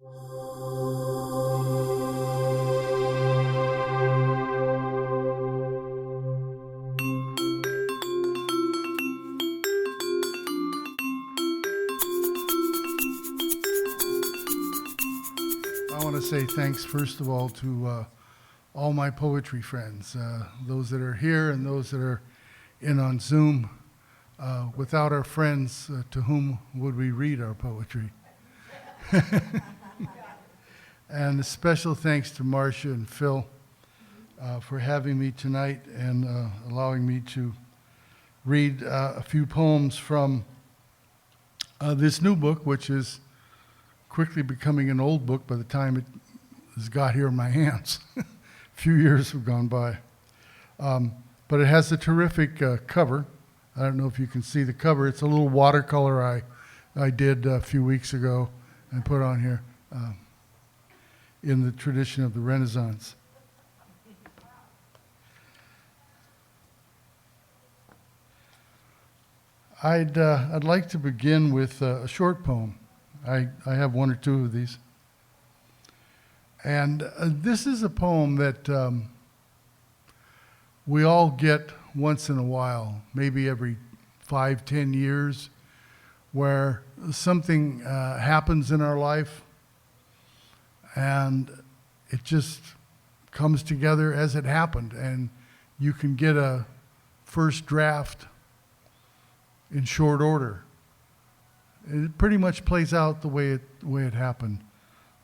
I want to say thanks, first of all, to all my poetry friends, those that are here and those that are in on Zoom. Without our friends, to whom would we read our poetry? And a special thanks to Marcia and Phil for having me tonight and allowing me to read a few poems from this new book, which is quickly becoming an old book by the time it has got here in my hands. A few years have gone by. But it has a terrific cover. I don't know if you can see the cover. It's a little watercolor I did a few weeks ago and put on here in the tradition of the Renaissance. I'd like to begin with a short poem. I have one or two of these. And this is a poem that we all get once in a while, maybe every 5-10 years, where something happens in our life and it just comes together as it happened, and you can get a first draft in short order. It pretty much plays out the way it happened,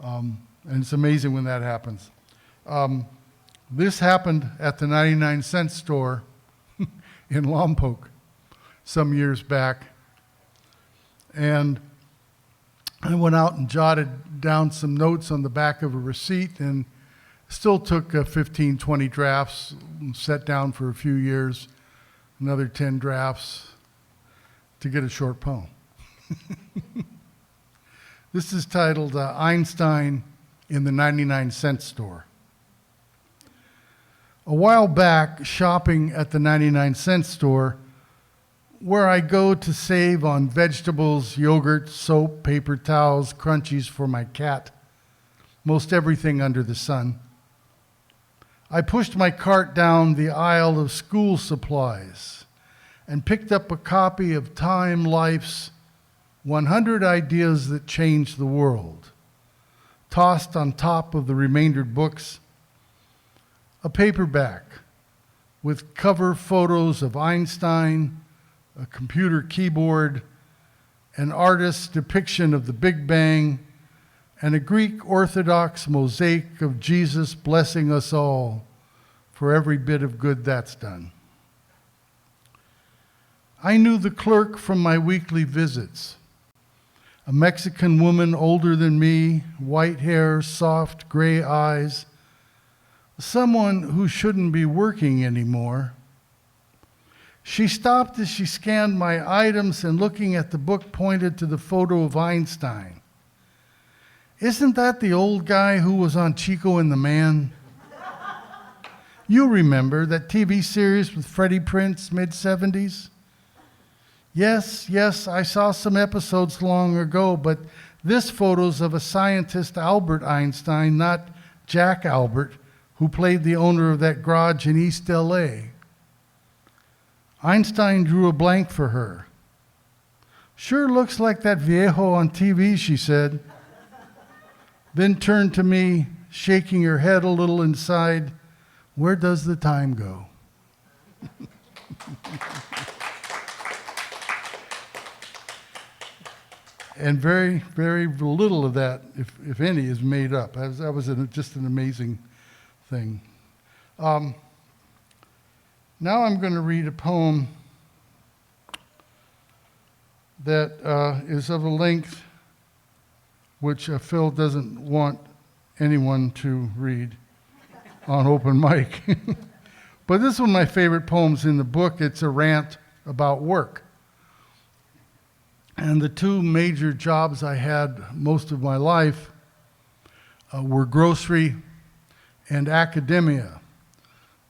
and it's amazing when that happens. This happened at the 99-cent store in Lompoc some years back, and I went out and jotted down some notes on the back of a receipt, and still took 15, 20 drafts, sat down for a few years, another 10 drafts to get a short poem. This is titled Einstein in the 99-cent store. A while back, shopping at the 99-cent store, where I go to save on vegetables, yogurt, soap, paper towels, crunchies for my cat, most everything under the sun, I pushed my cart down the aisle of school supplies and picked up a copy of Time Life's 100 Ideas That Changed the World, tossed on top of the remaindered books, a paperback with cover photos of Einstein, a computer keyboard, an artist's depiction of the Big Bang, and a Greek Orthodox mosaic of Jesus blessing us all for every bit of good that's done. I knew the clerk from my weekly visits, a Mexican woman older than me, white hair, soft gray eyes, someone who shouldn't be working anymore. She stopped as she scanned my items and, looking at the book, pointed to the photo of Einstein. "Isn't that the old guy who was on Chico and the Man? You remember that TV series with Freddie Prinze, mid-70s? Yes, I saw some episodes long ago, but this photo's of a scientist, Albert Einstein, not Jack Albert, who played the owner of that garage in East LA. Einstein drew a blank for her. "Sure looks like that viejo on TV," she said. Then turned to me, shaking her head a little inside. "Where does the time go?" And very, very little of that, if any, is made up. That was just an amazing thing. Now I'm going to read a poem that is of a length which Phil doesn't want anyone to read on open mic. But this is one of my favorite poems in the book. It's a rant about work. And the two major jobs I had most of my life were grocery and academia.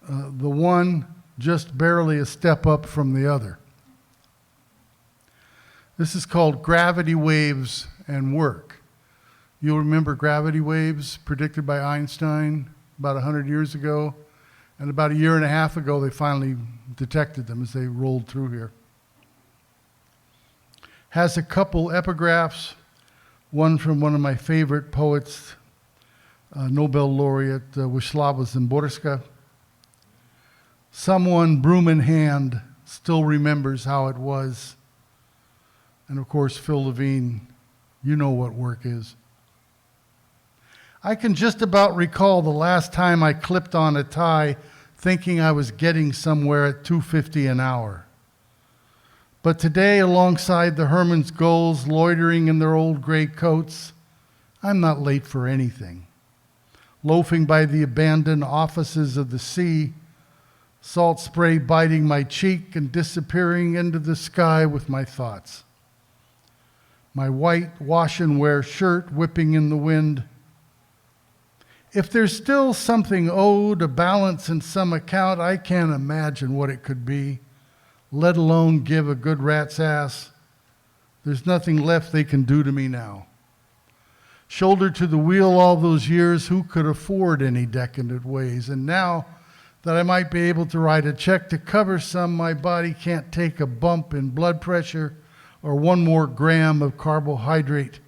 The one just barely a step up from the other. This is called Gravity, Waves, and Work. You'll remember gravity waves predicted by Einstein about 100 years ago. And about a year and a half ago, they finally detected them as they rolled through here. Has a couple epigraphs, one from one of my favorite poets, Nobel laureate Wisława Szymborska. Someone, broom in hand, still remembers how it was. And of course, Phil Levine, you know what work is. I can just about recall the last time I clipped on a tie thinking I was getting somewhere at $2.50 an hour. But today, alongside the Herman's Gulls loitering in their old gray coats, I'm not late for anything. Loafing by the abandoned offices of the sea, salt spray biting my cheek and disappearing into the sky with my thoughts. My white wash-and-wear shirt whipping in the wind. If there's still something owed, a balance in some account, I can't imagine what it could be, let alone give a good rat's ass. There's nothing left they can do to me now. Shoulder to the wheel all those years, who could afford any decadent ways? And now that I might be able to write a check to cover some, my body can't take a bump in blood pressure or one more gram of carbohydrate.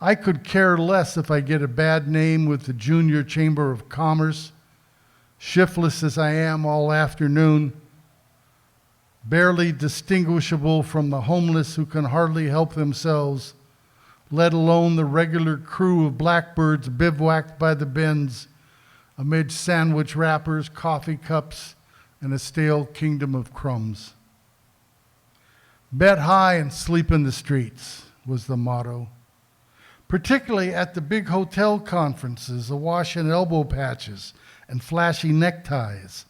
I could care less if I get a bad name with the Junior Chamber of Commerce, shiftless as I am all afternoon, barely distinguishable from the homeless who can hardly help themselves, let alone the regular crew of blackbirds bivouacked by the bins amid sandwich wrappers, coffee cups, and a stale kingdom of crumbs. Bet high and sleep in the streets was the motto. Particularly at the big hotel conferences, awash in elbow patches and flashy neckties,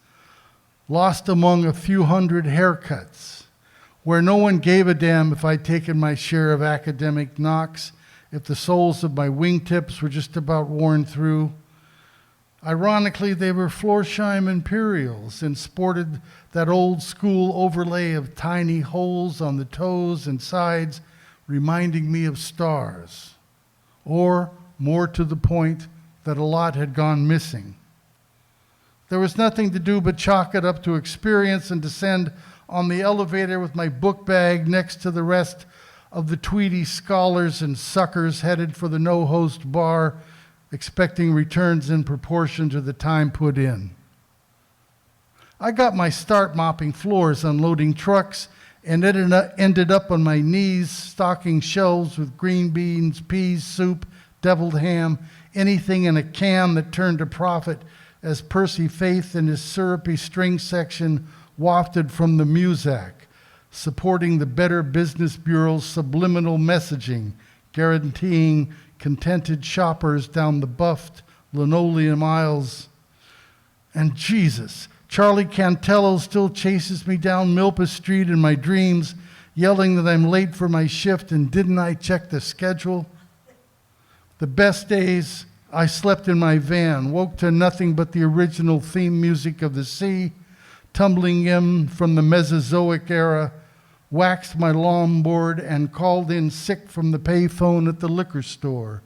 lost among a few hundred haircuts, where no one gave a damn if I'd taken my share of academic knocks, if the soles of my wingtips were just about worn through. Ironically, they were Florsheim Imperials and sported that old school overlay of tiny holes on the toes and sides, reminding me of stars. Or, more to the point, that a lot had gone missing. There was nothing to do but chalk it up to experience and descend on the elevator with my book bag next to the rest of the Tweedy scholars and suckers headed for the no-host bar, expecting returns in proportion to the time put in. I got my start mopping floors, unloading trucks, and ended up on my knees stocking shelves with green beans, peas, soup, deviled ham, anything in a can that turned a profit as Percy Faith and his syrupy string section wafted from the Muzak, supporting the Better Business Bureau's subliminal messaging, guaranteeing contented shoppers down the buffed linoleum aisles. And Jesus, Charlie Cantello still chases me down Milpa Street in my dreams, yelling that I'm late for my shift and didn't I check the schedule? The best days, I slept in my van, woke to nothing but the original theme music of the sea, tumbling in from the Mesozoic era, waxed my longboard and called in sick from the payphone at the liquor store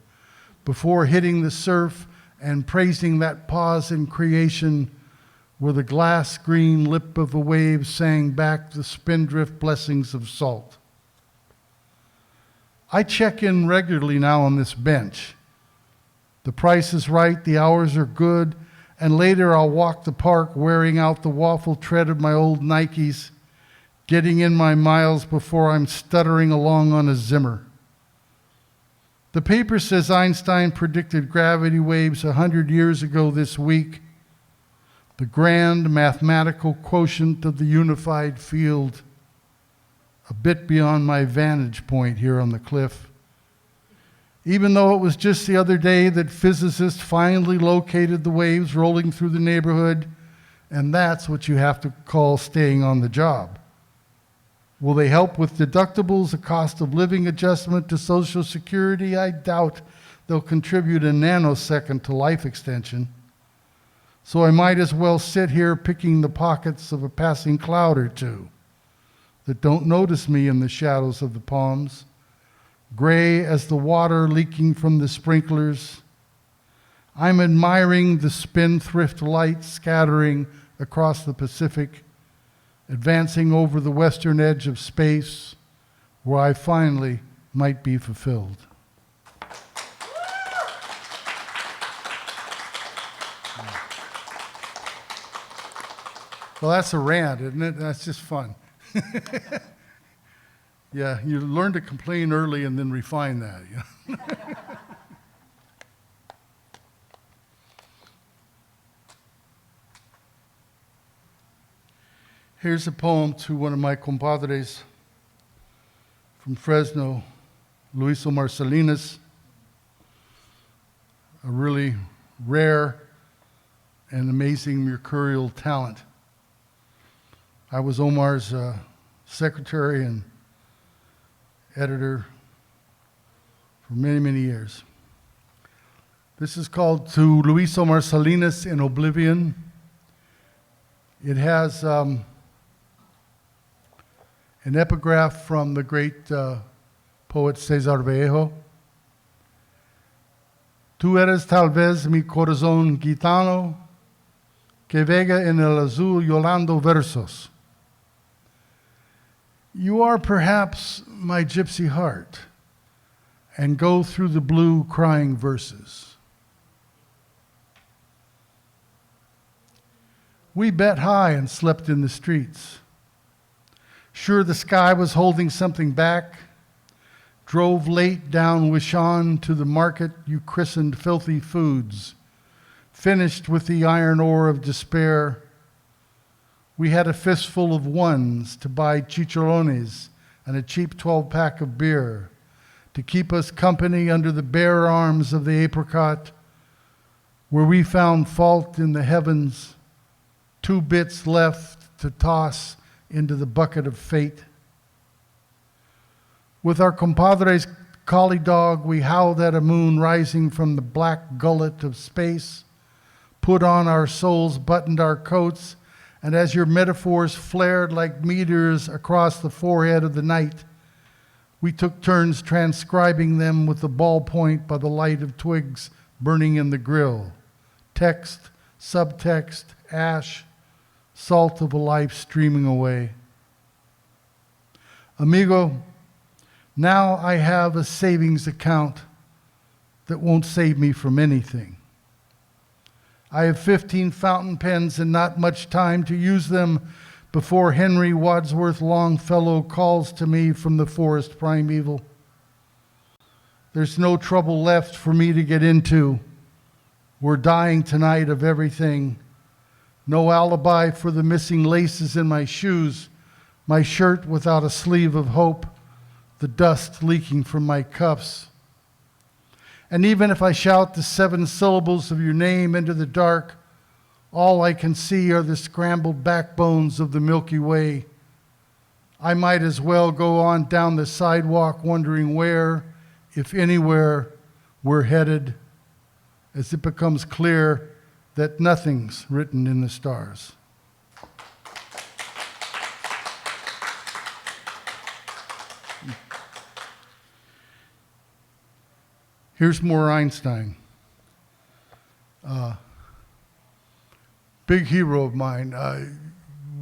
before hitting the surf and praising that pause in creation where the glass green lip of a wave sang back the spindrift blessings of salt. I check in regularly now on this bench. The price is right, the hours are good, and later I'll walk the park wearing out the waffle tread of my old Nikes, getting in my miles before I'm stuttering along on a Zimmer. The paper says Einstein predicted gravity waves 100 years ago this week, the grand mathematical quotient of the unified field, a bit beyond my vantage point here on the cliff. Even though it was just the other day that physicists finally located the waves rolling through the neighborhood, and that's what you have to call staying on the job. Will they help with deductibles, a cost of living adjustment to Social Security? I doubt they'll contribute a nanosecond to life extension. So I might as well sit here picking the pockets of a passing cloud or two that don't notice me in the shadows of the palms, gray as the water leaking from the sprinklers. I'm admiring the spendthrift light scattering across the Pacific, advancing over the western edge of space, where I finally might be fulfilled. Well, that's a rant, isn't it? That's just fun. Yeah, you learn to complain early and then refine that. Yeah. Here's a poem to one of my compadres from Fresno, Luis Omar Salinas, a really rare and amazing mercurial talent. I was Omar's secretary and editor for many, many years. This is called To Luis Omar Salinas in Oblivion. It has an epigraph from the great poet César Vallejo. Tú eres tal vez mi corazón gitano que vega en el azul yolando versos. You are perhaps my gypsy heart, and go through the blue crying verses. We bet high and slept in the streets. Sure the sky was holding something back. Drove late down Wishan to the market you christened filthy foods. Finished with the iron ore of despair. We had a fistful of ones to buy chicharrones and a cheap 12-pack of beer to keep us company under the bare arms of the apricot, where we found fault in the heavens, 2 bits left to toss into the bucket of fate. With our compadre's collie dog, we howled at a moon rising from the black gullet of space, put on our souls, buttoned our coats, and as your metaphors flared like meteors across the forehead of the night, we took turns transcribing them with the ballpoint by the light of twigs burning in the grill. Text, subtext, ash, salt of a life streaming away. Amigo, now I have a savings account that won't save me from anything. I have 15 fountain pens and not much time to use them before Henry Wadsworth Longfellow calls to me from the forest primeval. There's no trouble left for me to get into. We're dying tonight of everything. No alibi for the missing laces in my shoes, my shirt without a sleeve of hope, the dust leaking from my cuffs. And even if I shout the 7 syllables of your name into the dark, all I can see are the scrambled backbones of the Milky Way. I might as well go on down the sidewalk wondering where, if anywhere, we're headed, as it becomes clear that nothing's written in the stars. Here's more Einstein. Big hero of mine.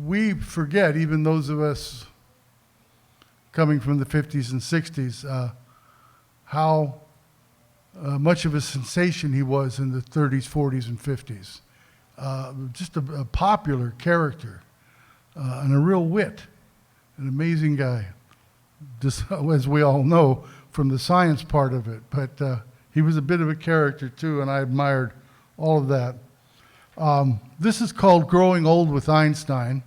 We forget, even those of us coming from the 50s and 60s, how much of a sensation he was in the 30s, 40s, and 50s. Just a popular character and a real wit, an amazing guy, just as we all know from the science part of it. But he was a bit of a character too, and I admired all of that. This is called Growing Old with Einstein,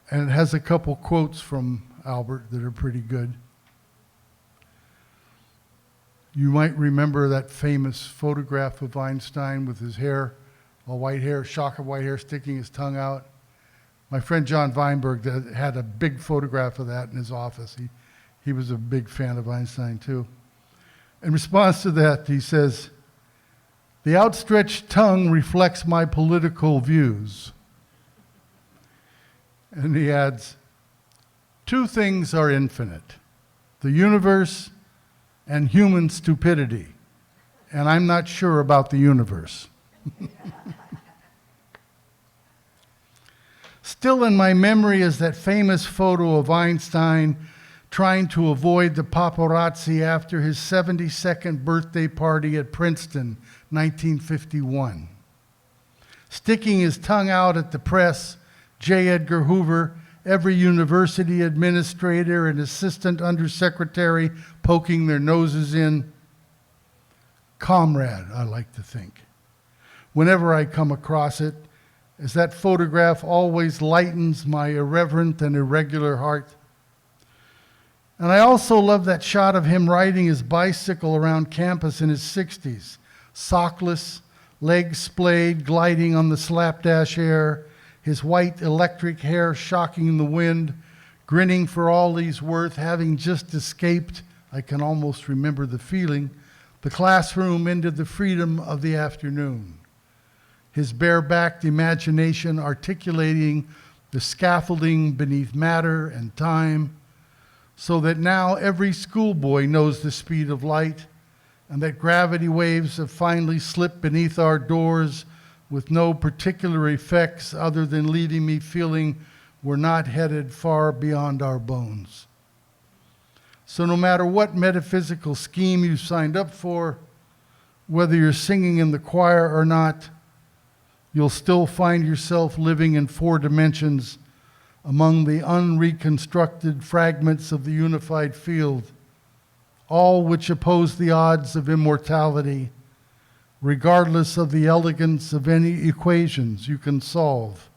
and it has a couple quotes from Albert that are pretty good. You might remember that famous photograph of Einstein with his hair, all white hair, shock of white hair, sticking his tongue out. My friend John Weinberg had a big photograph of that in his office. He was a big fan of Einstein too. In response to that, he says, "The outstretched tongue reflects my political views." And he adds, "Two things are infinite, the universe, and human stupidity. And I'm not sure about the universe. Still in my memory is that famous photo of Einstein trying to avoid the paparazzi after his 72nd birthday party at Princeton, 1951. Sticking his tongue out at the press, J. Edgar Hoover, every university administrator and assistant undersecretary poking their noses in. Comrade, I like to think. Whenever I come across it, as that photograph always lightens my irreverent and irregular heart. And I also love that shot of him riding his bicycle around campus in his 60s, sockless, legs splayed, gliding on the slapdash air, his white electric hair shocking in the wind, grinning for all he's worth, having just escaped, I can almost remember the feeling, the classroom into the freedom of the afternoon. His bare-backed imagination articulating the scaffolding beneath matter and time, so that now every schoolboy knows the speed of light, and that gravity waves have finally slipped beneath our doors with no particular effects other than leaving me feeling we're not headed far beyond our bones. So no matter what metaphysical scheme you signed up for, whether you're singing in the choir or not, you'll still find yourself living in 4 dimensions among the unreconstructed fragments of the unified field, all which oppose the odds of immortality, regardless of the elegance of any equations you can solve,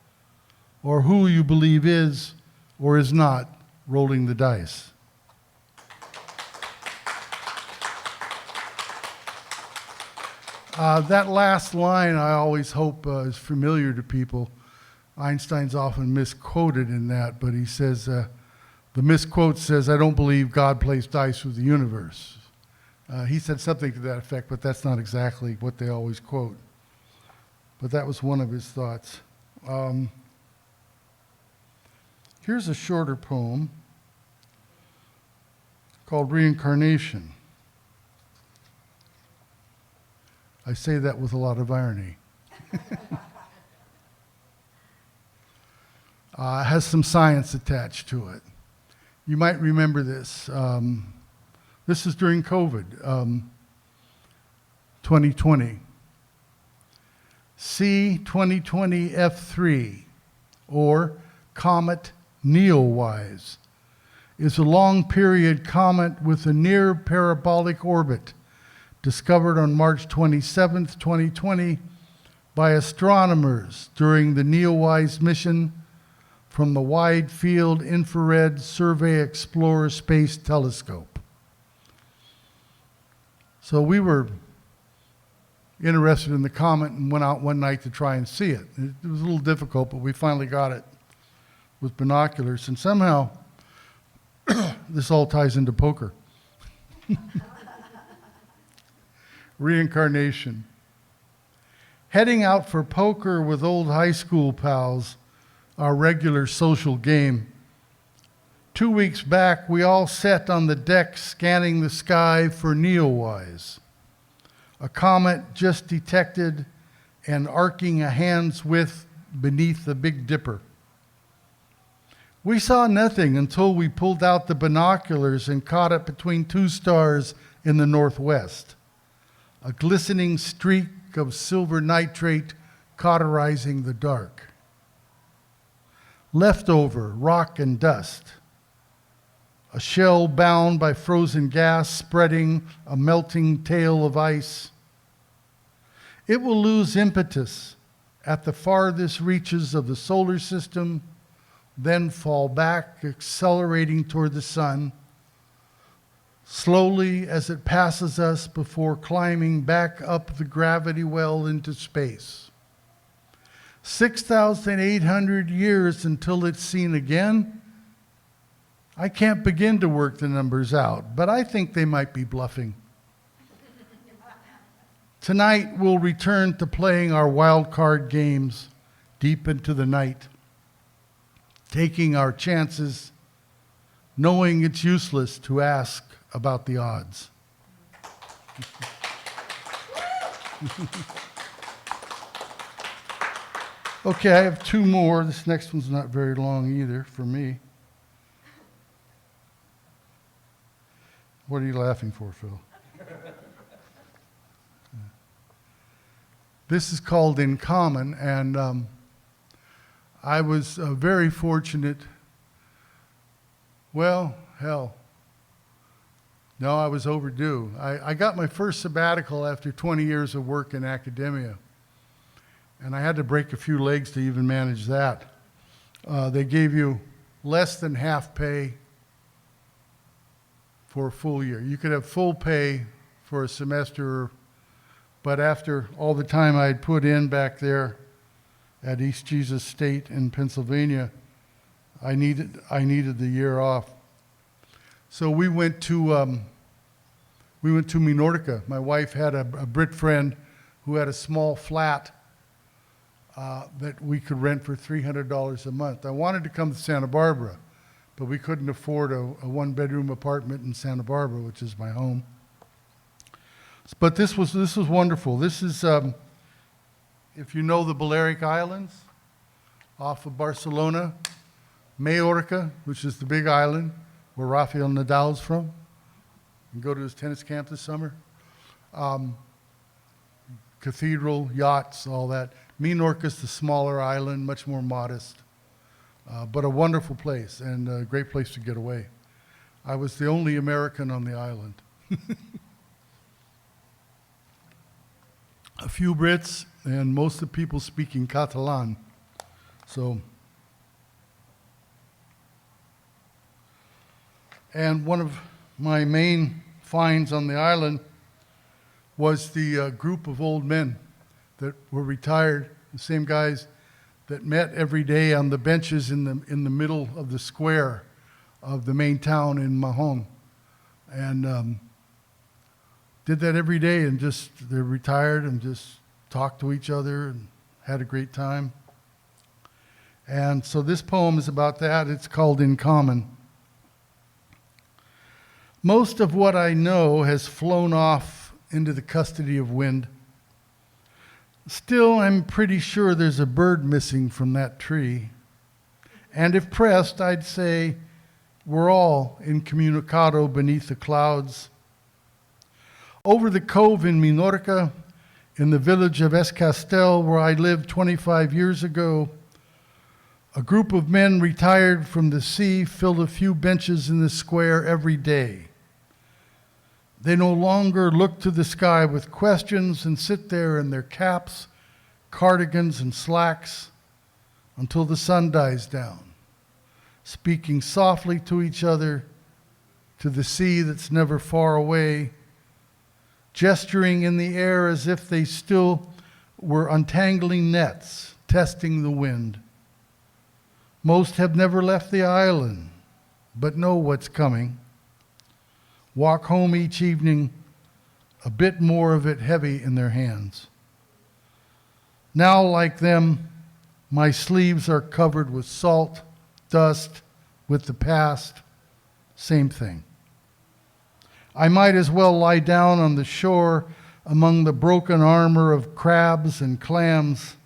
or who you believe is or is not rolling the dice. That last line I always hope is familiar to people. Einstein's often misquoted in that, but he says, the misquote says, "I don't believe God plays dice with the universe." He said something to that effect, but that's not exactly what they always quote. But that was one of his thoughts. Here's a shorter poem called Reincarnation. I say that with a lot of irony. It has some science attached to it. You might remember this. This is during COVID, 2020. C2020 F3, or Comet Neowise, is a long-period comet with a near parabolic orbit discovered on March 27, 2020, by astronomers during the Neowise mission from the Wide Field Infrared Survey Explorer Space Telescope. So we were interested in the comet and went out one night to try and see it. It was a little difficult, but we finally got it with binoculars. And somehow, this all ties into poker. Reincarnation. Heading out for poker with old high school pals, our regular social game. 2 weeks back, we all sat on the deck scanning the sky for Neowise, a comet just detected and arcing a hand's width beneath the Big Dipper. We saw nothing until we pulled out the binoculars and caught it between 2 stars in the northwest, a glistening streak of silver nitrate cauterizing the dark. Leftover rock and dust, a shell bound by frozen gas spreading a melting tail of ice. It will lose impetus at the farthest reaches of the solar system, then fall back, accelerating toward the sun, slowly as it passes us before climbing back up the gravity well into space. 6,800 years until it's seen again. I can't begin to work the numbers out, but I think they might be bluffing. Tonight, we'll return to playing our wild card games deep into the night, taking our chances, knowing it's useless to ask about the odds. Okay, I have two more. This next one's not very long either for me. What are you laughing for, Phil? This is called In Common, and I was very fortunate. Well, hell, no, I was overdue. I got my first sabbatical after 20 years of work in academia, and I had to break a few legs to even manage that. They gave you less than half pay for a full year. You could have full pay for a semester, but after all the time I had put in back there at East Jesus State in Pennsylvania, I needed the year off. So we went to Minorca. My wife had a Brit friend who had a small flat that we could rent for $300 a month. I wanted to come to Santa Barbara, but we couldn't afford a one-bedroom apartment in Santa Barbara, which is my home. But this was wonderful. This is, if you know the Balearic Islands, off of Barcelona, Majorca, which is the big island where Rafael Nadal's from. You can go to his tennis camp this summer. Cathedral, yachts, all that. Minorca's the smaller island, much more modest, but a wonderful place and a great place to get away. I was the only American on the island. A few Brits and most of the people speaking Catalan. So, and one of my main finds on the island was the group of old men that were retired, the same guys that met every day on the benches in the middle of the square of the main town in Mahon. And did that every day, and they're retired and just talked to each other and had a great time. And so this poem is about that. It's called In Common. Most of what I know has flown off into the custody of wind. Still, I'm pretty sure there's a bird missing from that tree. And if pressed, I'd say we're all incommunicado beneath the clouds. Over the cove in Minorca, in the village of Escastel, where I lived 25 years ago, a group of men retired from the sea filled a few benches in the square every day. They no longer look to the sky with questions and sit there in their caps, cardigans, and slacks until the sun dies down, speaking softly to each other, to the sea that's never far away, gesturing in the air as if they still were untangling nets, testing the wind. Most have never left the island, but know what's coming. Walk home each evening, a bit more of it heavy in their hands. Now, like them, my sleeves are covered with salt, dust, with the past, same thing. I might as well lie down on the shore among the broken armor of crabs and clams,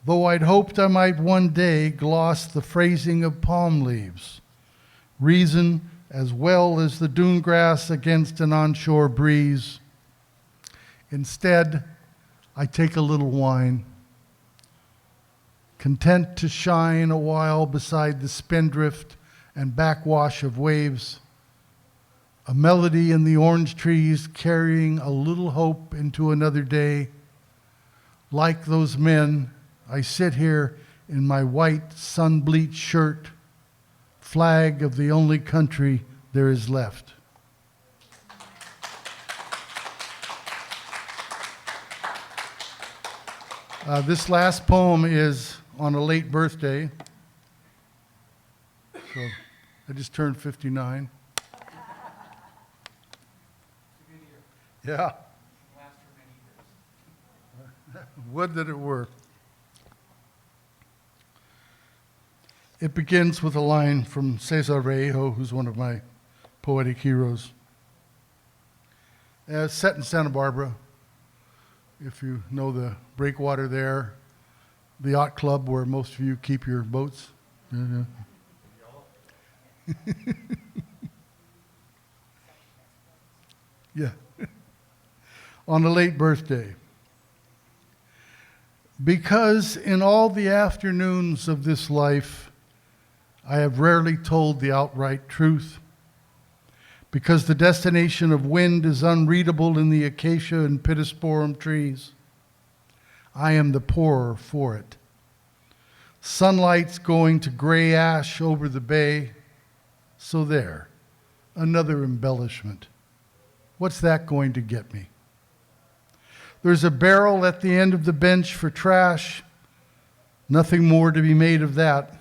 though I'd hoped I might one day gloss the phrasing of palm leaves, reason as well as the dune grass against an onshore breeze. Instead, I take a little wine, content to shine a while beside the spindrift and backwash of waves, a melody in the orange trees carrying a little hope into another day. Like those men, I sit here in my white sun-bleached shirt, flag of the only country there is left. This last poem is on a late birthday. So I just turned 59. Yeah. Would that it were. It begins with a line from Cesar Vallejo, who's one of my poetic heroes. It's set in Santa Barbara. If you know the breakwater there, the yacht club where most of you keep your boats. Yeah. Yeah. On a late birthday. Because in all the afternoons of this life, I have rarely told the outright truth. Because the destination of wind is unreadable in the acacia and pittosporum trees, I am the poorer for it. Sunlight's going to gray ash over the bay, so there, another embellishment. What's that going to get me? There's a barrel at the end of the bench for trash. Nothing more to be made of that.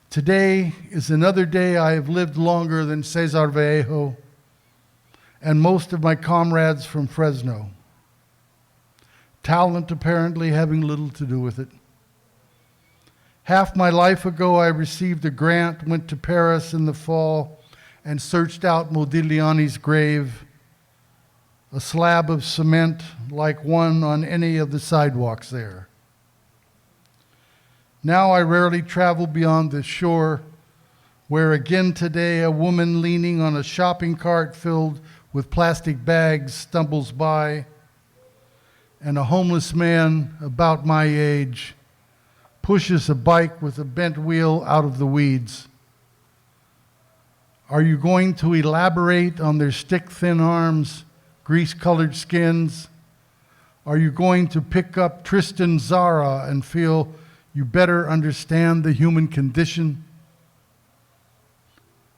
Today is another day I have lived longer than Cesar Vallejo and most of my comrades from Fresno. Talent apparently having little to do with it. Half my life ago, I received a grant, went to Paris in the fall, and searched out Modigliani's grave, a slab of cement like one on any of the sidewalks there. Now I rarely travel beyond the shore, where again today a woman leaning on a shopping cart filled with plastic bags stumbles by, and a homeless man about my age pushes a bike with a bent wheel out of the weeds. Are you going to elaborate on their stick-thin arms, grease-colored skins? Are you going to pick up Tristan Zara and feel you better understand the human condition?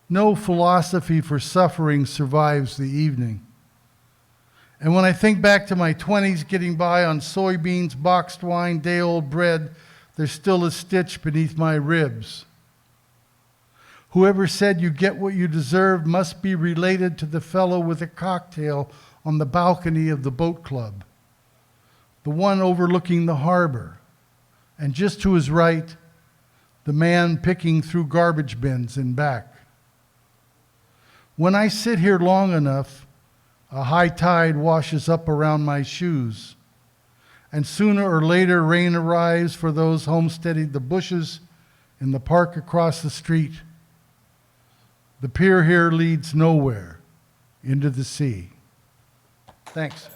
No philosophy for suffering survives the evening. And when I think back to my 20s getting by on soybeans, boxed wine, day-old bread, there's still a stitch beneath my ribs. Whoever said you get what you deserve must be related to the fellow with a cocktail on the balcony of the boat club, the one overlooking the harbor, and just to his right, the man picking through garbage bins in back. When I sit here long enough, a high tide washes up around my shoes, and sooner or later rain arrives for those homesteading the bushes in the park across the street. The pier here leads nowhere, into the sea. Thanks.